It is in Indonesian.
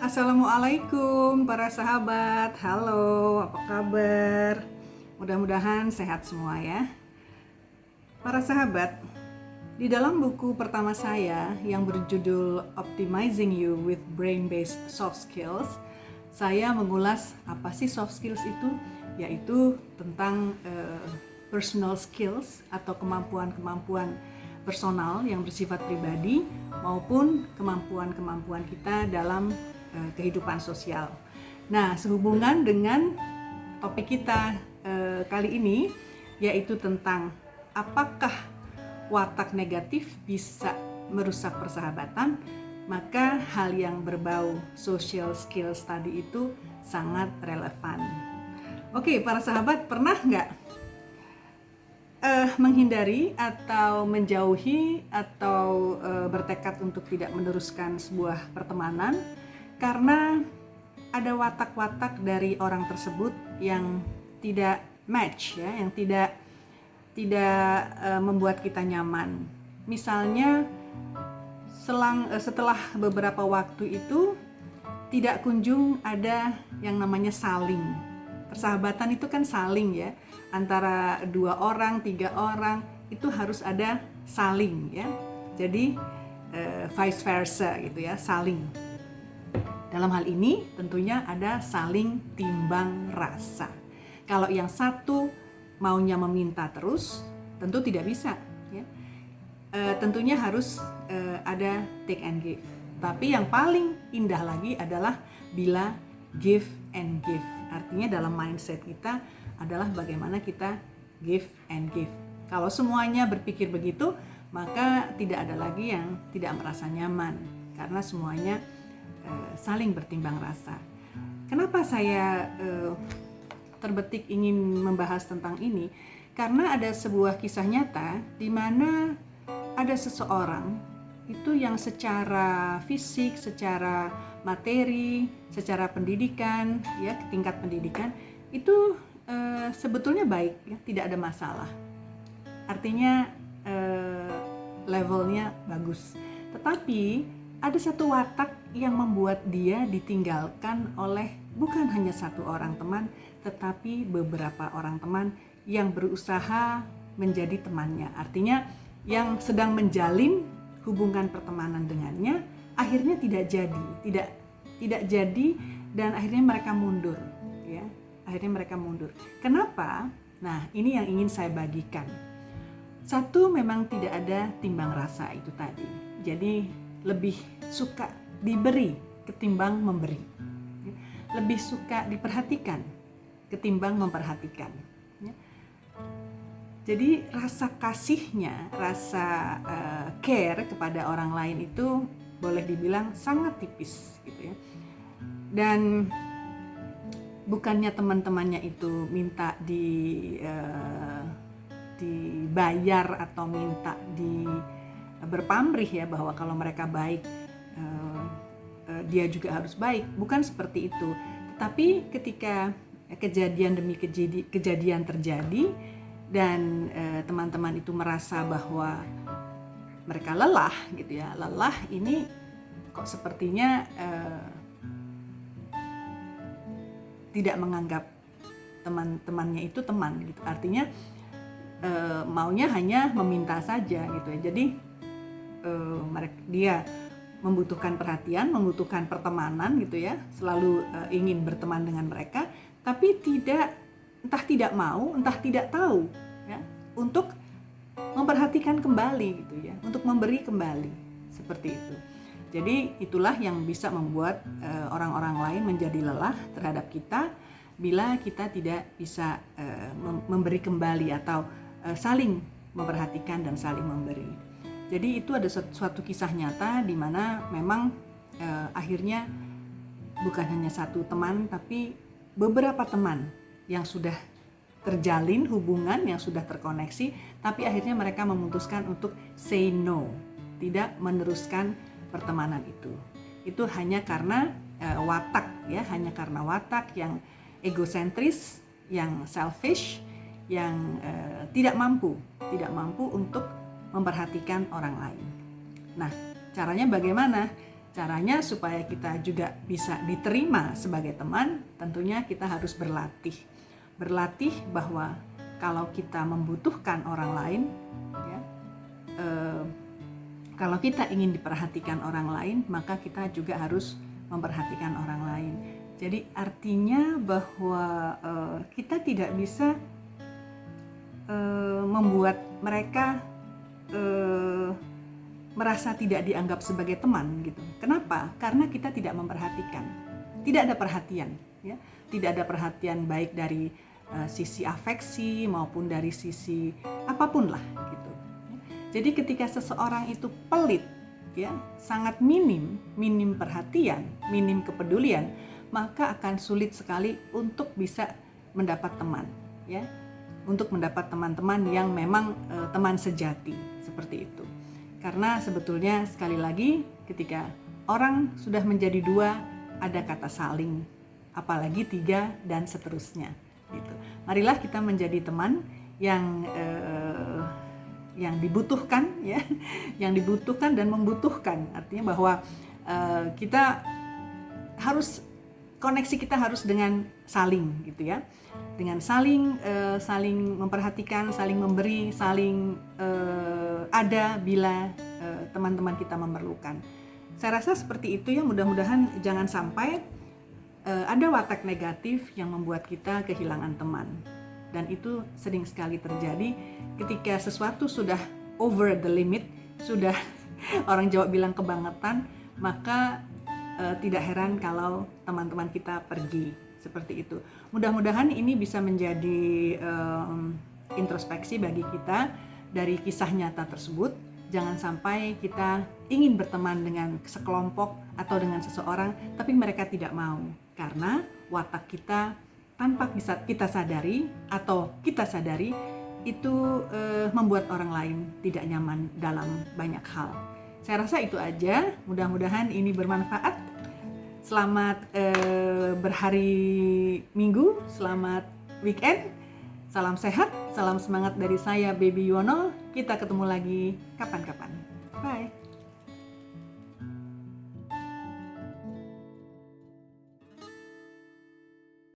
Assalamualaikum para sahabat, halo, apa kabar? Mudah-mudahan sehat semua ya. Para sahabat, di dalam buku pertama saya yang berjudul Optimizing You with Brain-Based Soft Skills, saya mengulas apa sih soft skills itu, yaitu tentang personal skills atau kemampuan-kemampuan personal yang bersifat pribadi maupun kemampuan-kemampuan kita dalam kehidupan sosial. Nah, sehubungan dengan topik kita kali ini, yaitu tentang apakah watak negatif bisa merusak persahabatan, maka hal yang berbau social skills tadi itu sangat relevan. Oke, para sahabat, pernah nggak menghindari atau menjauhi atau bertekad untuk tidak meneruskan sebuah pertemanan karena ada watak-watak dari orang tersebut yang tidak match ya, yang tidak membuat kita nyaman. Misalnya setelah beberapa waktu itu tidak kunjung ada yang namanya saling. Persahabatan itu kan saling ya, antara 2 orang, 3 orang itu harus ada saling ya. Jadi vice versa gitu ya, saling. Dalam hal ini tentunya ada saling timbang rasa. Kalau yang satu maunya meminta terus, tentu tidak bisa. Ya. Tentunya harus ada take and give. Tapi yang paling indah lagi adalah bila give and give. Artinya dalam mindset kita adalah bagaimana kita give and give. Kalau semuanya berpikir begitu, maka tidak ada lagi yang tidak merasa nyaman. Karena semuanya saling bertimbang rasa. Kenapa saya terbetik ingin membahas tentang ini? Karena ada sebuah kisah nyata di mana ada seseorang itu yang secara fisik, secara materi, secara pendidikan, ya tingkat pendidikan itu sebetulnya baik, ya, tidak ada masalah. Artinya levelnya bagus. Tetapi ada satu watak yang membuat dia ditinggalkan oleh bukan hanya satu orang teman, tetapi beberapa orang teman yang berusaha menjadi temannya. Artinya yang sedang menjalin hubungan pertemanan dengannya akhirnya tidak jadi dan akhirnya mereka mundur, ya. Akhirnya mereka mundur. Kenapa? Nah, ini yang ingin saya bagikan. Satu, memang tidak ada timbang rasa itu tadi. Jadi lebih suka diberi ketimbang memberi. Lebih suka diperhatikan ketimbang memperhatikan. Jadi rasa kasihnya, rasa care kepada orang lain itu boleh dibilang sangat tipis gitu ya. Dan bukannya teman-temannya itu minta dibayar atau minta berpamrih ya bahwa kalau mereka baik dia juga harus baik, bukan seperti itu. Tetapi ketika kejadian demi kejadian terjadi dan teman-teman itu merasa bahwa mereka lelah gitu ya, lelah ini kok sepertinya tidak menganggap teman-temannya itu teman gitu. Artinya maunya hanya meminta saja gitu ya. Jadi dia membutuhkan perhatian, membutuhkan pertemanan gitu ya, selalu ingin berteman dengan mereka, tapi entah tidak mau, entah tidak tahu ya, untuk memperhatikan kembali gitu ya, untuk memberi kembali, seperti itu. Jadi itulah yang bisa membuat orang-orang lain menjadi lelah terhadap kita bila kita tidak bisa memberi kembali atau saling memperhatikan dan saling memberi. Jadi itu ada suatu kisah nyata di mana memang akhirnya bukan hanya satu teman tapi beberapa teman yang sudah terjalin hubungan, yang sudah terkoneksi, tapi akhirnya mereka memutuskan untuk say no, tidak meneruskan pertemanan itu. Itu hanya karena watak ya, hanya karena watak yang egosentris, yang selfish, yang tidak mampu untuk memperhatikan orang lain. Nah, caranya bagaimana? Caranya supaya kita juga bisa diterima sebagai teman, tentunya kita harus berlatih. Berlatih bahwa kalau kita membutuhkan orang lain, ya, kalau kita ingin diperhatikan orang lain, maka kita juga harus memperhatikan orang lain. Jadi artinya bahwa kita tidak bisa membuat mereka merasa tidak dianggap sebagai teman gitu. Kenapa? Karena kita tidak memperhatikan, tidak ada perhatian, ya, tidak ada perhatian baik dari sisi afeksi maupun dari sisi apapun lah gitu. Jadi ketika seseorang itu pelit, ya, sangat minim perhatian, minim kepedulian, maka akan sulit sekali untuk bisa mendapat teman, ya, untuk mendapat teman-teman yang memang teman sejati seperti itu. Karena sebetulnya sekali lagi ketika orang sudah menjadi dua, ada kata saling, apalagi tiga dan seterusnya gitu. Marilah kita menjadi teman yang dibutuhkan, ya, yang dibutuhkan dan membutuhkan. Artinya bahwa kita harus, koneksi kita harus dengan saling gitu ya, dengan saling memperhatikan, saling memberi, saling ada bila teman-teman kita memerlukan. Saya rasa seperti itu ya. Mudah-mudahan jangan sampai ada watak negatif yang membuat kita kehilangan teman. Dan itu sering sekali terjadi ketika sesuatu sudah over the limit, sudah orang Jawa bilang kebangetan, maka tidak heran kalau teman-teman kita pergi seperti itu. Mudah-mudahan ini bisa menjadi introspeksi bagi kita dari kisah nyata tersebut. Jangan sampai kita ingin berteman dengan sekelompok atau dengan seseorang, tapi mereka tidak mau, karena watak kita tanpa bisa kita sadari atau kita sadari itu membuat orang lain tidak nyaman dalam banyak hal. Saya rasa itu aja. Mudah-mudahan ini bermanfaat. Selamat berhari Minggu, selamat weekend. Salam sehat, salam semangat dari saya, Baby Yuwono. Kita ketemu lagi kapan-kapan. Bye.